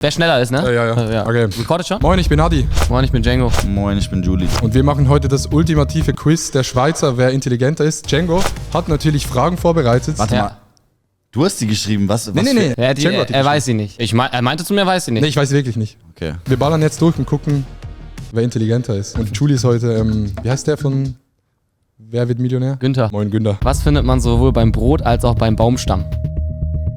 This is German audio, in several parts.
Wer schneller ist, ne? Ja. Okay. Recorded schon? Moin, ich bin Adi. Moin, ich bin Django. Moin, ich bin Julie. Und wir machen heute das ultimative Quiz der Schweizer, wer intelligenter ist. Django hat natürlich Fragen vorbereitet. Warte mal. Du hast sie geschrieben, was? Nee. Er weiß sie nicht. Er meinte zu mir, er weiß sie nicht. Nee, ich weiß wirklich nicht. Okay. Wir ballern jetzt durch und gucken, wer intelligenter ist. Und Julie ist heute, wie heißt der von Wer wird Millionär? Günther. Moin, Günther. Was findet man sowohl beim Brot als auch beim Baumstamm?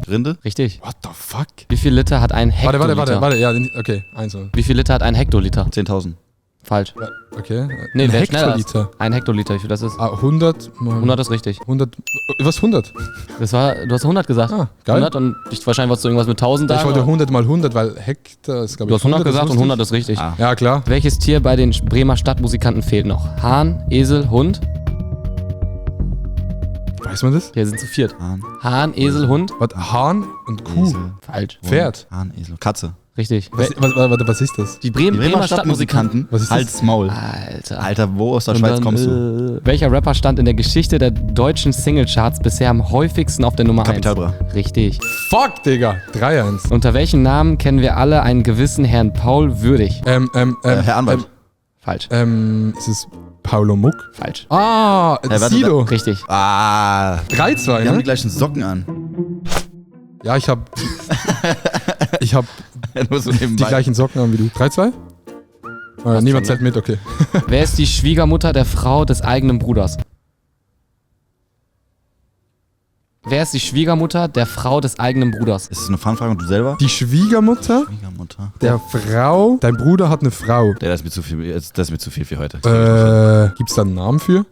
Rinde? Richtig. What the fuck? Wie viel Liter hat ein Hektoliter? Warte. Ja, okay, eins. Wie viel Liter hat ein Hektoliter? 10.000. Falsch. Okay. Nee, wer schneller ist. Hektoliter. Ein Hektoliter, wie viel das ist? 100. 100 ist richtig. 100. Was 100? Du hast 100 gesagt. Ah, geil. 100 und wahrscheinlich wolltest du irgendwas mit 1000 Ich sagen. wollte 100 mal 100, weil Hektar ist, glaube Du ich, hast 100 gesagt und lustig. 100 ist richtig. Ah. Ja, klar. Welches Tier bei den Bremer Stadtmusikanten fehlt noch? Hahn, Esel, Hund? Weiß man das? Hier sind zu viert. Hahn, Hahn, Esel, Hund? Was? Hahn und Kuh. Esel, Falsch. Pferd. Hahn, Esel, Katze. Richtig. Was ist das? Die Bremer Stadtmusikanten. Was ist das? Halt's Maul. Alter, wo aus der Schweiz kommst du? Welcher Rapper stand in der Geschichte der deutschen Singlecharts bisher am häufigsten auf der Nummer 1? Capital Bra. Richtig. Fuck, Digga. 3-1. Unter welchem Namen kennen wir alle einen gewissen Herrn Paul Würdig? Herr Anwalt. Falsch. Ist es Paulo Muck? Falsch. warte, Sido. Richtig. 3-2, Wir haben die ne? gleichen Socken an. Ja, ich hab Nur so die nebenbei. gleichen Socken an wie du. 3-2? Niemand zählt mit, okay. Wer ist die Schwiegermutter der Frau des eigenen Bruders? Wer ist die Schwiegermutter der Frau des eigenen Bruders? Ist das eine Fanfrage und du selber? Die Schwiegermutter Schwiegermutter. der Frau, dein Bruder hat eine Frau. Das ist mir zu viel für heute. Gibt's da einen Namen für?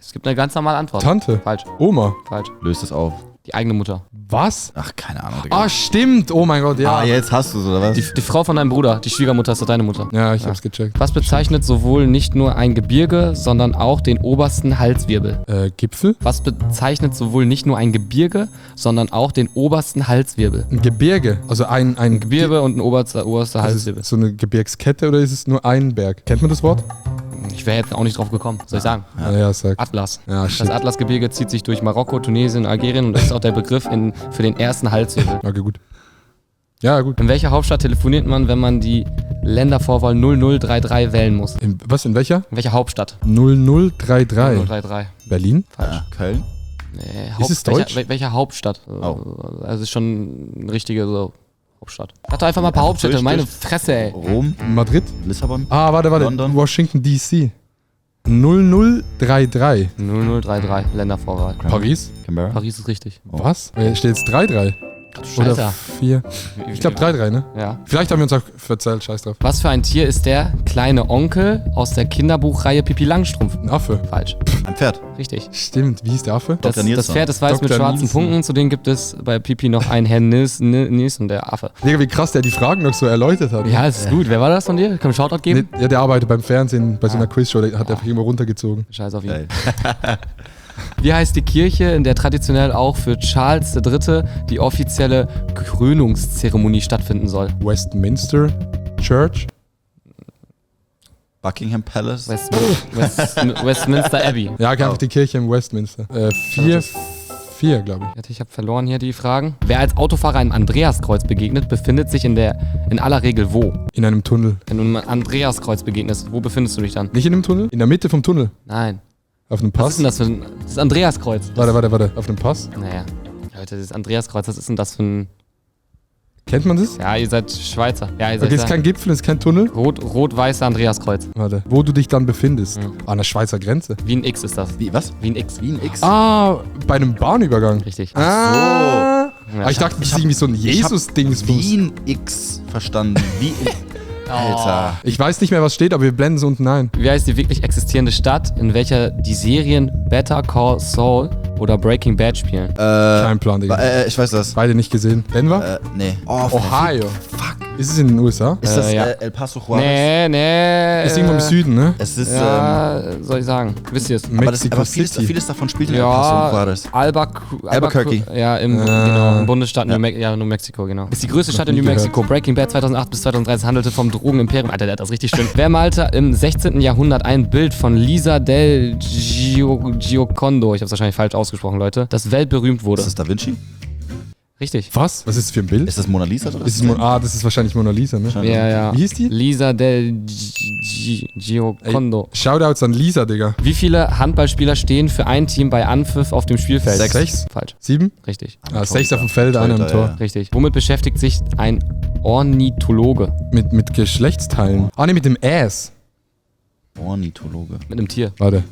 Es gibt eine ganz normale Antwort. Tante. Falsch. Oma. Falsch. Löst das auf. Die eigene Mutter. Was? Ach, keine Ahnung, Digga. Stimmt. Oh mein Gott, ja. Jetzt hast du es, oder was? Die Frau von deinem Bruder. Die Schwiegermutter ist doch deine Mutter. Ja, ich hab's gecheckt. Was bezeichnet sowohl nicht nur ein Gebirge, sondern auch den obersten Halswirbel? Gipfel? Was bezeichnet sowohl nicht nur ein Gebirge, sondern auch den obersten Halswirbel? Ein Gebirge. Also ein Gebirge und ein oberster Also Halswirbel. ist so eine Gebirgskette oder ist es nur ein Berg? Kennt man das Wort? Ich wäre jetzt auch nicht drauf gekommen. Soll ich sagen? Ja, sag. Atlas. Ja, shit. Das Atlasgebirge zieht sich durch Marokko, Tunesien, Algerien und das ist auch der Begriff für den ersten Halswirbel. Okay, gut. Ja, gut. In welcher Hauptstadt telefoniert man, wenn man die Ländervorwahl 0033 wählen muss? In welcher? In welcher Hauptstadt? 0033. 0033. Berlin? Falsch. Köln? Nee, Ist es Deutsch? Welche Hauptstadt? Oh. Also ist schon eine richtige Hauptstadt. Sag doch einfach mal ein paar Hauptstädte. Meine Fresse, ey. Rom? Madrid? Lissabon? Warte. London? Washington DC. 0033. 0033, Ländervorwahl. Paris? Canberra? Paris ist richtig. Was? Steht jetzt 3-3? Oder Alter. 4? Ich glaube 3-3, ne? Ja. Vielleicht haben wir uns auch verzählt, scheiß drauf. Was für ein Tier ist der kleine Onkel aus der Kinderbuchreihe Pipi Langstrumpf? Ein Affe. Falsch. Ein Pferd. Richtig. Stimmt, wie hieß der Affe? Das Nilsson. Pferd ist weiß mit Dr. schwarzen Nilsson. Punkten. Zudem gibt es bei Pipi noch einen Herrn Nilsson, der Affe. Digga, wie krass der die Fragen noch so erläutert hat. Ja, das ist gut. Wer war das von dir? Kann ich einen Shoutout geben? Ja, der arbeitet beim Fernsehen bei so einer Quizshow, der hat einfach immer runtergezogen. Scheiß auf ihn. Geil. Wie heißt die Kirche, in der traditionell auch für Charles III. Die offizielle Krönungszeremonie stattfinden soll? Westminster Church? Buckingham Palace? Westminster Abbey. Ja, einfach die Kirche im Westminster. 4, glaube ich. Ich habe verloren hier die Fragen. Wer als Autofahrer einem Andreaskreuz begegnet, befindet sich in aller Regel wo? In einem Tunnel. Wenn du einem Andreaskreuz begegnest, wo befindest du dich dann? Nicht in einem Tunnel? In der Mitte vom Tunnel. Nein. Auf einem Was Pass? ist denn das für ein... Das ist Andreaskreuz. Warte. Auf einem Pass? Naja. Leute, das Andreaskreuz, was ist denn das für ein... Kennt man das? Ja, ihr seid Schweizer. Ja, ihr seid Okay, ist kein Gipfel, ist kein Tunnel. rot-weißer Andreaskreuz. Warte. Wo du dich dann befindest? An der Schweizer Grenze. Wie ein X ist das. Wie, was? Wie ein X. Wie ein X? Bei einem Bahnübergang. Richtig. Ja, Ja. ich dachte, das ist irgendwie so ein Jesus-Dingsbus. Wie ein X verstanden. Wie Alter. Ich weiß nicht mehr, was steht, aber wir blenden es unten ein. Wie heißt die wirklich existierende Stadt, in welcher die Serien Better Call Saul oder Breaking Bad spielen? Kein Plan, Digga. Ich weiß das. Beide nicht gesehen. Denver? Nee. Ohio. Fuck. Ist es in den USA? Ist das ja. El Paso Juarez? Nee. Ist irgendwo im Süden, ne? Es ist, Ja, soll ich sagen. Wisst ihr es? Mexico vieles, City. vieles davon spielt in El Paso Ja, Juarez. Albuquerque. Ja, genau, im Bundesstaat New Mexico, genau. Ist die größte Stadt in nie New Mexico. Breaking Bad 2008 bis 2013 handelte vom Drogenimperium. Alter, der hat das richtig schön. Wer malte im 16. Jahrhundert ein Bild von Lisa del Giocondo, ich hab's wahrscheinlich falsch ausgesprochen, Leute, das weltberühmt wurde? Ist das Da Vinci? Richtig. Was? Was ist das für ein Bild? Ist das Mona Lisa? Oder? Ist es das ist wahrscheinlich Mona Lisa, ne? Ja. Wie hieß die? Lisa del Giocondo. Shoutouts an Lisa, Digga. Wie viele Handballspieler stehen für ein Team bei Anpfiff auf dem Spielfeld? 6. Falsch. 7? Richtig. 6 auf dem Feld, einer am Tor. Ja. Richtig. Womit beschäftigt sich ein Ornithologe? Mit Geschlechtsteilen. Ne, mit dem Ass. Ornithologe. Mit einem Tier. Warte.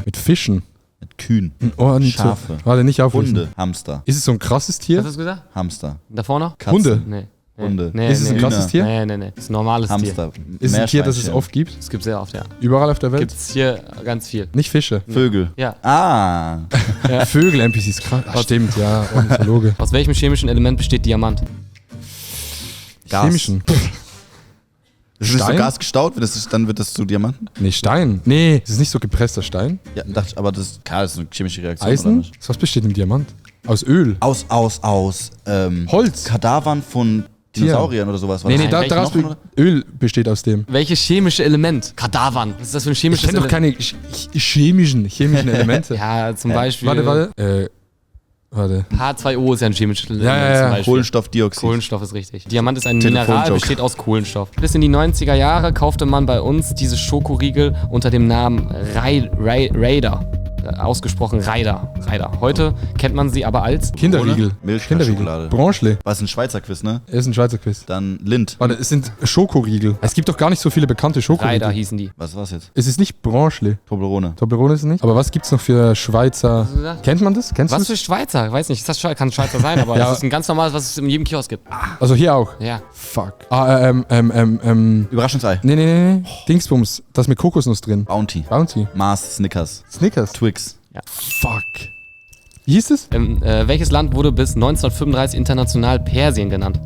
Mit Fischen. Mit Kühen. Ein Ornithologe. Schafe. Warte, nicht auflösen. Hunde. Hamster. Ist es so ein krasses Tier? Was hast du gesagt? Hamster. Davor noch? Katzen. Hunde. Nee. Hunde. Nee, Ist es ein krasses Tier? Nee. Das ist ein normales Tier. Hamster. Ist es ein Tier, das es Meerschweinchen. oft gibt? Das gibt es sehr oft, ja. Überall auf der Welt? Gibt's hier ganz viel. Nicht Fische. Vögel. Ja. Ah. Vögel, NPCs. Krass. Stimmt, ja. Ornithologe. Aus welchem chemischen Element besteht Diamant? Gas. Chemischen. Das ist nicht so Stein? Gas gestaut, dann wird das zu Diamanten? Nee, Stein. Nee, das ist nicht so gepresster Stein. Ja, dachte ich, aber das, klar, das ist eine chemische Reaktion. Oder Eisen? nicht? Was besteht im Diamant? Aus Öl. Aus Holz. Kadavern von Dinosauriern oder sowas. War Nee, das? da Welchen daraus Knochen, oder? Öl besteht aus dem. Welches chemische Element? Kadavern. Was ist das für ein Ich chemisches kenne doch Element? keine chemischen Elemente. Ja, zum Beispiel. Warte. H2O ist ja ein chemisches Element. Ja. Zum Beispiel. Kohlenstoffdioxid. Kohlenstoff ist richtig. Diamant ist ein Telefonjoke. Mineral, besteht aus Kohlenstoff. Bis in die 90er Jahre kaufte man bei uns diese Schokoriegel unter dem Namen Raider. Ausgesprochen Raider. Heute kennt man sie aber als Kinderriegel. Milchschokolade. Branchle. Was ist ein Schweizer Quiz, ne? Er ist ein Schweizer Quiz. Dann Lind. Warte, es sind Schokoriegel. Es gibt doch gar nicht so viele bekannte Raider Schokoriegel. hießen die. Was war's jetzt? Es ist nicht Branchle. Toblerone. Toblerone ist es nicht. Aber was gibt's noch für Schweizer? hast du gesagt? Kennt man das? Kennst du Was das? für Schweizer? Weiß nicht. Das kann Schweizer sein, aber Ja. das ist ein ganz normales, was es in jedem Kiosk gibt. Also hier auch. Ja. Fuck. Überraschungsei. Nee. Dingsbums. Das mit Kokosnuss drin. Bounty. Bounty. Mars, Snickers. Snickers. Twix. Fuck. Wie hieß es? Welches Land wurde bis 1935 international Persien genannt?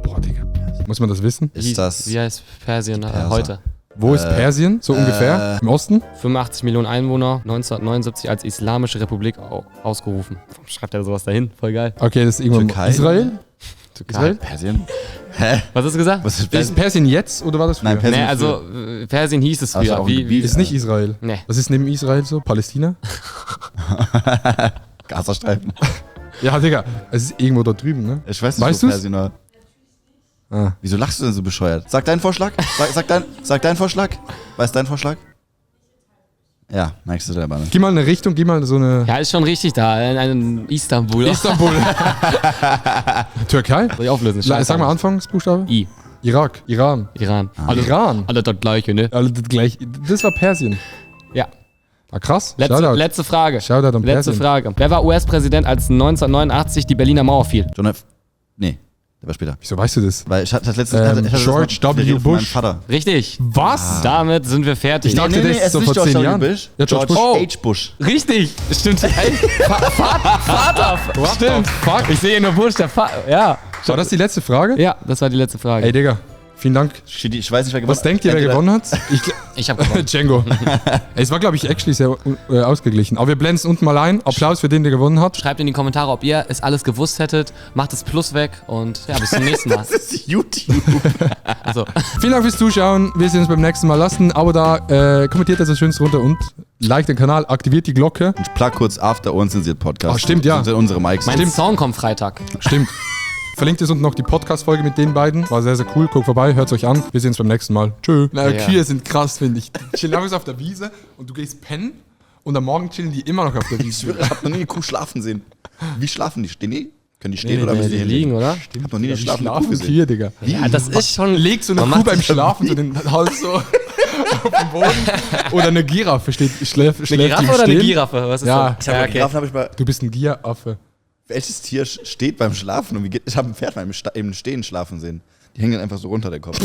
Boah, Digga. Muss man das wissen? Ist das... Wie heißt Persien Perser. heute? Wo ist Persien? So ungefähr? Im Osten? 85 Millionen Einwohner, 1979 als Islamische Republik ausgerufen. Warum schreibt er sowas dahin? Voll geil. Okay, das ist irgendwann Türkei? Israel? Türkei. Persien? Hä? Was hast du gesagt? Was ist Ist Persien? Persien jetzt oder war das früher? Nein, Persien. Nee, also Persien hieß es Also früher. auch ein Gebiet. Ist nicht Israel. Nee. Was ist neben Israel so? Palästina? Gazastreifen. Ja, Digga. Es ist irgendwo da drüben, ne? Ich weiß nicht, Weißt wo du's? Persien war. Ah. Wieso lachst du denn so bescheuert? Sag deinen Vorschlag. Sag deinen Vorschlag. Was ist dein Vorschlag? Ja, merkst du selber, ne? Gib mal eine Richtung, gib mal so eine... Ja, ist schon richtig da. In Istanbul. Istanbul. Türkei? Soll ich auflösen? Sag mal Anfangsbuchstabe. I. Irak. Iran. Iran. Iran. Alle das gleiche, ne? Alle das gleich. Das war Persien. Ja. Ah, krass. Letzte Frage. Shoutout an Letzte Persien. Frage. Wer war US-Präsident, als 1989 die Berliner Mauer fiel? John F. Nee, der war später. Wieso weißt du das? Weil ich hatte das letzte George das W. von meinem Bush. Vater. Richtig. Was? Damit sind wir fertig. Ich dachte, das ist so vor 10 Jahren. Bush. Ja, George George Bush. H. Bush. Richtig. Stimmt. Hey, Vater. Stimmt. Fuck. Ich sehe hier nur Bush, der Ja. War das die letzte Frage? Ja, das war die letzte Frage. Ey, Digga. Vielen Dank. Ich weiß nicht, wer gewonnen Was denkt ihr, wer gewonnen hat? Ich habe gewonnen. Django. Ey, es war, glaube ich, actually sehr ausgeglichen. Aber wir blenden es unten mal ein. Applaus für den, der gewonnen hat. Schreibt in die Kommentare, ob ihr es alles gewusst hättet. Macht das Plus weg und ja, bis zum nächsten Mal. Das ist YouTube. Also, Vielen Dank fürs Zuschauen. Wir sehen uns beim nächsten Mal. Lasst ein Abo da. Kommentiert das Schönes runter und like den Kanal. Aktiviert die Glocke. Ich plug kurz After Unzensiert Podcast. Ach, stimmt, ja. Das sind unsere Mics. mein Song kommt Freitag. Stimmt. Verlinkt ist unten noch die Podcast-Folge mit den beiden. War sehr, sehr cool. Guckt vorbei, hört es euch an. Wir sehen uns beim nächsten Mal. Tschö. Na, Ja. Kühe sind krass, finde ich. Die chillen einfach so auf der Wiese und du gehst pennen und am Morgen chillen die immer noch auf der Ich Wiese. schwöre, ich hab noch nie eine Kuh schlafen sehen. Wie schlafen die? Stehen die? Können die stehen oder müssen die die liegen, oder? Ich hab noch nie eine Die schlafende Kuh schlafen gesehen. Kühe, Digga. Ja, das ist schon. Legt so eine Man Kuh macht beim sich- Schlafen so den Hals so auf dem Boden. Oder eine Giraffe schläft Eine Giraffe im oder eine Stehen. Giraffe? Was ist Ja. das? Ich hab Giraffen habe ich mal. Du bist ein Giraffe. Welches Tier steht beim Schlafen? Und wie geht, ich habe ein Pferd mal im Stehen schlafen sehen. Die hängen dann einfach so runter, der Kopf.